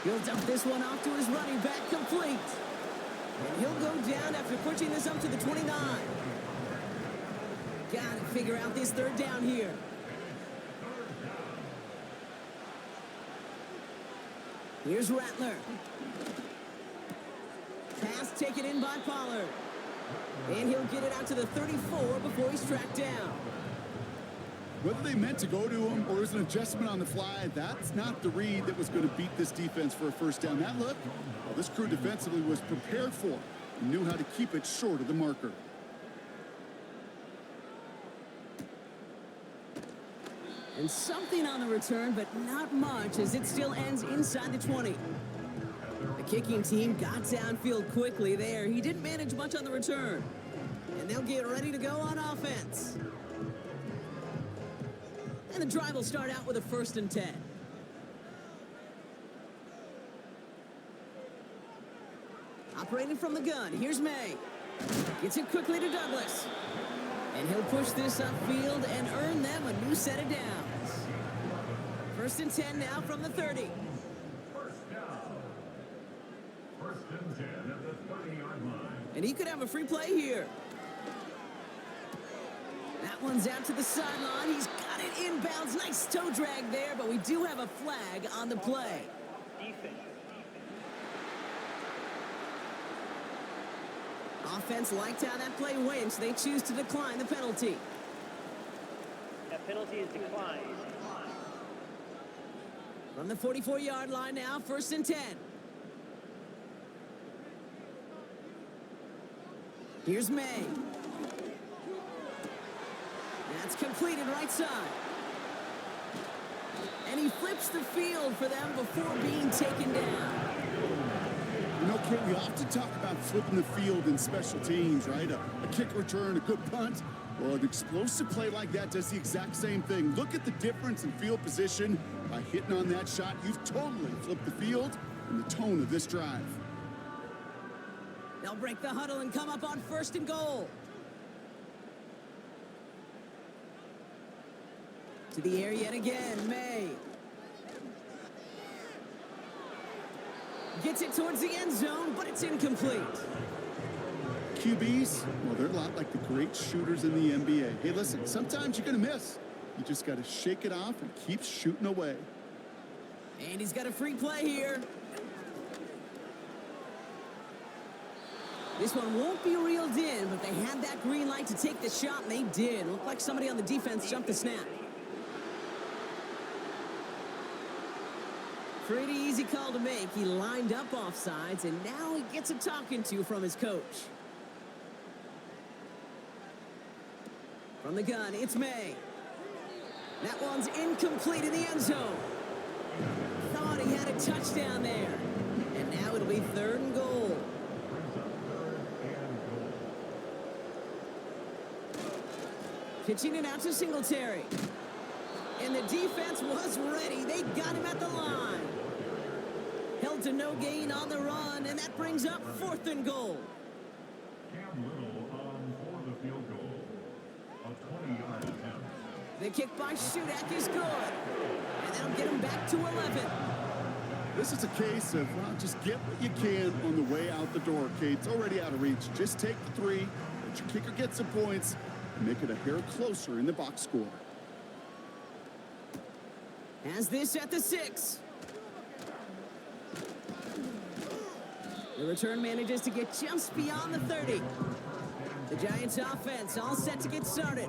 He'll dump this one off to his running back, complete. And he'll go down after pushing this up to the 29. Got to figure out this 3rd down here. Here's Rattler. Pass taken in by Pollard. And he'll get it out to the 34 before he's tracked down. Whether they meant to go to him or it was an adjustment on the fly, that's not the read that was going to beat this defense for a 1st down. That look, well, this crew defensively was prepared for and knew how to keep it short of the marker. And something on the return, but not much, as it still ends inside the 20. The kicking team got downfield quickly there. He didn't manage much on the return. And they'll get ready to go on offense. And the drive will start out with a 1st and 10. Operating from the gun, here's May. Gets it quickly to Douglas. And he'll push this upfield and earn them a new set of downs. First and 10 now from the 30. First down. First and 10 at the 30-yard line. And he could have a free play here. That one's out to the sideline. He's got it inbounds. Nice toe drag there, but we do have a flag on the play. Offense liked how that play went, so they choose to decline the penalty. That penalty is declined. From the 44-yard line now, first and 10. Here's May. That's completed right side. And he flips the field for them before being taken down. You know, Kate, we often talk about flipping the field in special teams, right? A kick return, a good punt. Well, an explosive play like that does the exact same thing. Look at the difference in field position. By hitting on that shot, you've totally flipped the field and the tone of this drive. They'll break the huddle and come up on first and goal. To the air yet again, May. Gets it towards the end zone, but it's incomplete. QBs, well, they're a lot like the great shooters in the NBA. Hey, listen, sometimes you're going to miss. You just got to shake it off and keep shooting away. And he's got a free play here. This one won't be reeled in, but they had that green light to take the shot, and they did. Looked like somebody on the defense jumped the snap. Pretty easy call to make. He lined up offsides, and now he gets a talking to from his coach. From the gun, it's May. That one's incomplete in the end zone. Thought he had a touchdown there. And now it'll be third and goal. Pitching it out to Singletary. And the defense was ready. They got him at the line. Held to no gain on the run, and that brings up fourth and goal. Cam Little for the field goal. A 20-yard attempt. The kick by Shudak is good. And that'll get him back to 11. This is a case of, well, just get what you can on the way out the door, Kate. It's already out of reach. Just take the 3, let your kicker get some points, and make it a hair closer in the box score. Has this at the 6. The return manages to get just beyond the 30. The Giants offense all set to get started.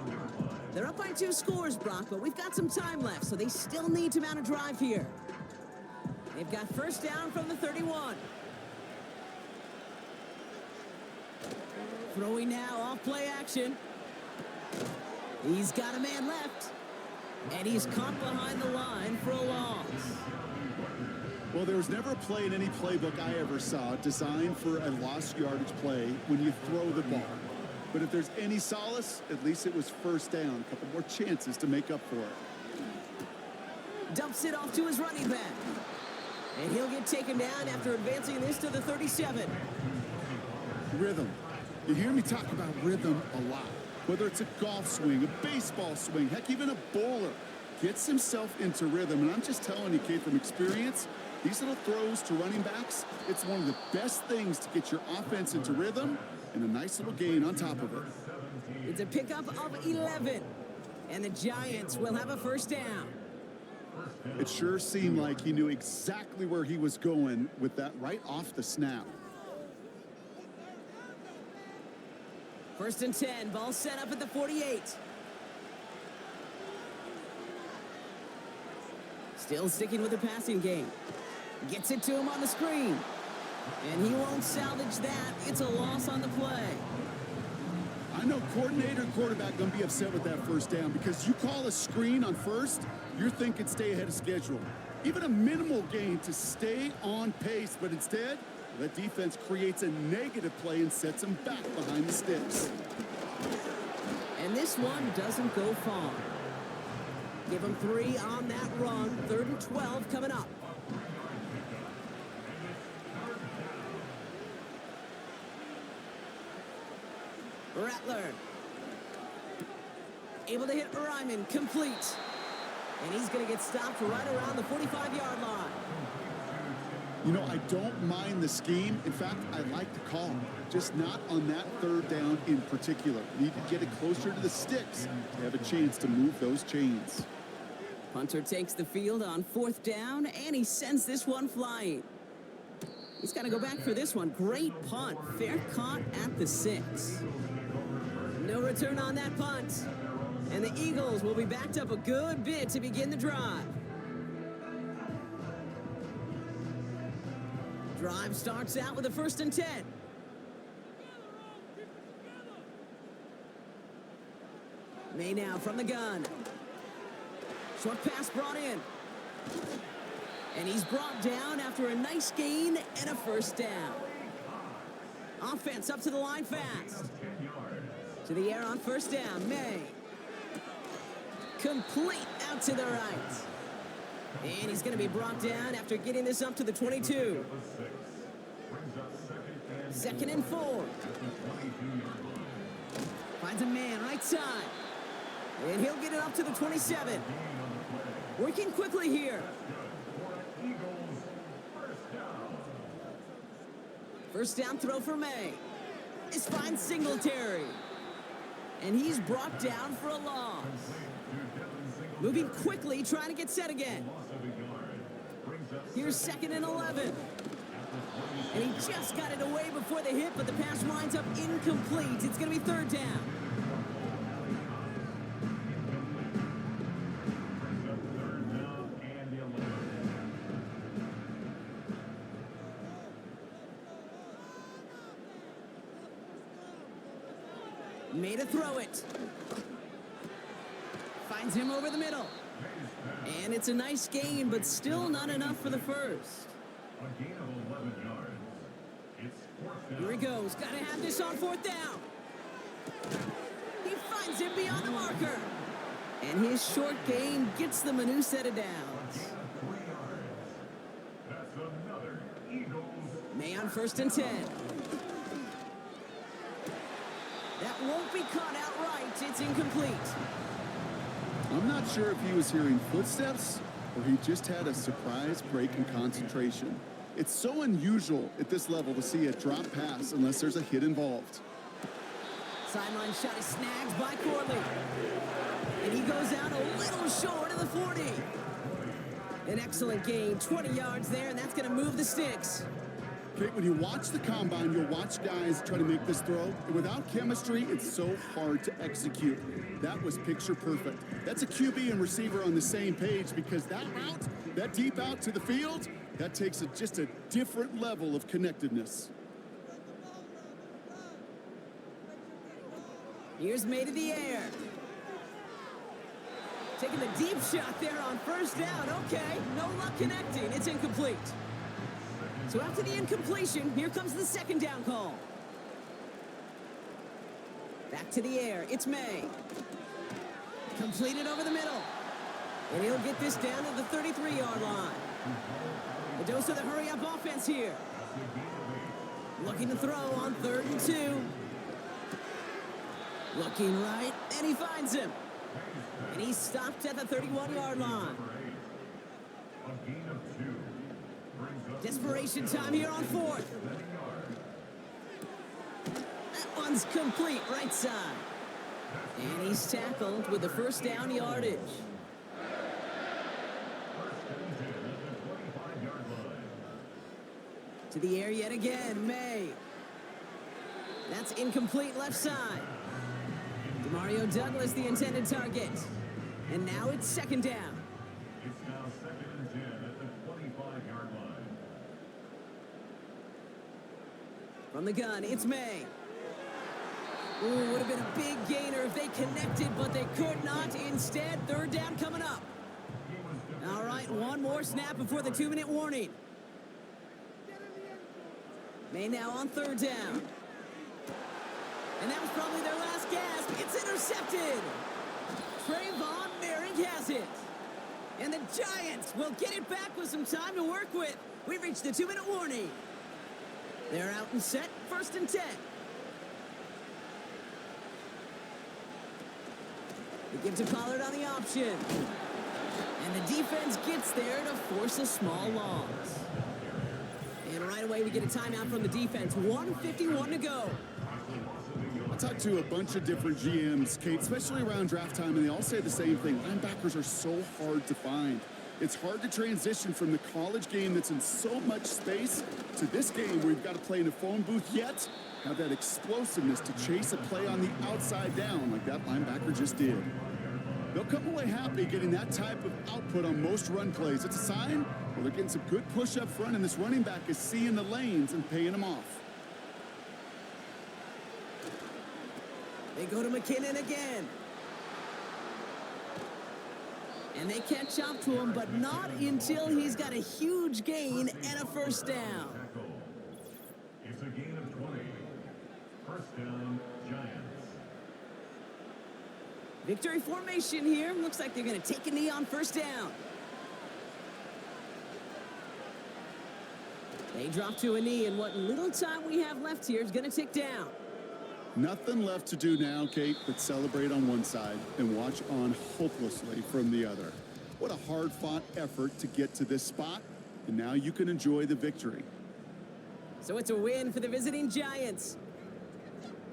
They're up by 2 scores, Brock, but we've got some time left, so they still need to mount a drive here. They've got first down from the 31. Throwing now off play action. He's got a man left. And he's caught behind the line for a loss. Well, there was never a play in any playbook I ever saw designed for a lost yardage play when you throw the ball. But if there's any solace, at least it was first down. A couple more chances to make up for it. Dumps it off to his running back. And he'll get taken down after advancing this to the 37. Rhythm. You hear me talk about rhythm a lot. Whether it's a golf swing, a baseball swing, heck, even a bowler gets himself into rhythm. And I'm just telling you, Kate, from experience, these little throws to running backs, it's one of the best things to get your offense into rhythm and a nice little gain on top of it. It's a pickup of 11. And the Giants will have a first down. It sure seemed like he knew exactly where he was going with that right off the snap. First and 10, ball set up at the 48. Still sticking with the passing game. Gets it to him on the screen. And he won't salvage that. It's a loss on the play. I know coordinator and quarterback going to be upset with that first down because you call a screen on first, you're thinking stay ahead of schedule. Even a minimal gain to stay on pace, but instead, that defense creates a negative play and sets them back behind the sticks. And this one doesn't go far. Give them 3 on that run. 3rd and 12 coming up. Rattler. Able to hit Ryman. Complete. And he's going to get stopped right around the 45-yard line. You know, I don't mind the scheme. In fact, I like the call. Just not on that third down in particular. Need to get it closer to the sticks to have a chance to move those chains. Punter takes the field on 4th down, and he sends this one flying. He's got to go back for this one. Great punt. Fair caught at the 6. No return on that punt. And the Eagles will be backed up a good bit to begin the drive. Drive starts out with a 1st and 10. May now from the gun. Short pass brought in. And he's brought down after a nice gain and a 1st down. Offense up to the line fast. To the air on 1st down. May. Complete out to the right. And he's going to be brought down after getting this up to the 22. 2nd and 4. Finds a man right side. And he'll get it up to the 27. Working quickly here. 1st down throw for May. This finds Singletary. And he's brought down for a loss. Moving quickly, trying to get set again. Here's 2nd and 11. And he just got it away before the hit, but the pass winds up incomplete. It's going to be 3rd down. Made a throw it. Finds him over the middle. And it's a nice gain, but still not enough for the 1st. A gain of 11 yards. It's 4th down. Here he goes. Got to have this on 4th down. He finds him beyond the marker. And his short gain gets them a new set of downs. 3 yards. That's another Eagles. May on 1st and 10. That won't be caught outright. It's incomplete. I'm not sure if he was hearing footsteps or he just had a surprise break in concentration. It's so unusual at this level to see a drop pass unless there's a hit involved. Sideline shot is snagged by Corley. And he goes out a little short of the 40. An excellent gain, 20 yards there, and that's going to move the sticks. Okay, when you watch the combine, you'll watch guys try to make this throw. And without chemistry, it's so hard to execute. That was picture perfect. That's a QB and receiver on the same page because that route, that deep out to the field, that takes just a different level of connectedness. Here's May to the air. Taking the deep shot there on 1st down. Okay, no luck connecting. It's incomplete. So after the incompletion, here comes the 2nd down call. Back to the air. It's May. Completed over the middle. And he'll get this down to the 33-yard line. A dose of the hurry-up offense here. Looking to throw on 3rd and 2. Looking right, and he finds him. And he's stopped at the 31-yard line. A gain of 2. Desperation time here on 4th. That one's complete, right side. And he's tackled with the 1st down yardage. To the air yet again, May. That's incomplete left side. Demario Douglas, the intended target. And now it's 2nd down. It's now 2nd and 10 at the 25-yard line. From the gun, it's May. Ooh, would have been a big gainer if they connected, but they could not. Instead, 3rd down coming up. All right, one more snap before the 2-minute warning. May now on 3rd down. And that was probably their last gasp. It's intercepted. Trayvon Merrick has it. And the Giants will get it back with some time to work with. We've reached the 2-minute warning. They're out and set, 1st and 10. They give to Pollard on the option. And the defense gets there to force a small loss. And right away, we get a timeout from the defense. 1:51 to go. I talked to a bunch of different GMs, Kate, especially around draft time, and they all say the same thing. Linebackers are so hard to find. It's hard to transition from the college game that's in so much space to this game where you've got to play in a phone booth, yet have that explosiveness to chase a play on the outside down like that linebacker just did. They'll come away happy getting that type of output on most run plays. It's a sign, well, they're getting some good push up front, and this running back is seeing the lanes and paying them off. They go to McKinnon again. And they catch up to him, but not until he's got a huge gain and a first down. It's a gain of 20. First down, Giants. Victory formation here. Looks like they're going to take a knee on first down. They drop to a knee, and what little time we have left here is going to tick down. Nothing left to do now, Kate, but celebrate on one side and watch on hopelessly from the other. What a hard-fought effort to get to this spot, and now you can enjoy the victory. So it's a win for the visiting Giants.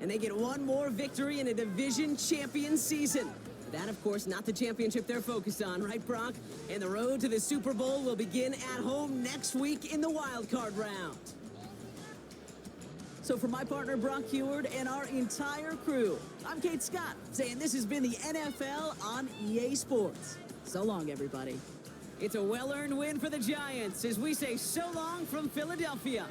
And they get one more victory in a division champion season. That, of course, not the championship they're focused on, right, Brock? And the road to the Super Bowl will begin at home next week in the wild card round. So for my partner, Brock Heward, and our entire crew, I'm Kate Scott, saying this has been the NFL on EA Sports. So long, everybody. It's a well-earned win for the Giants as we say so long from Philadelphia.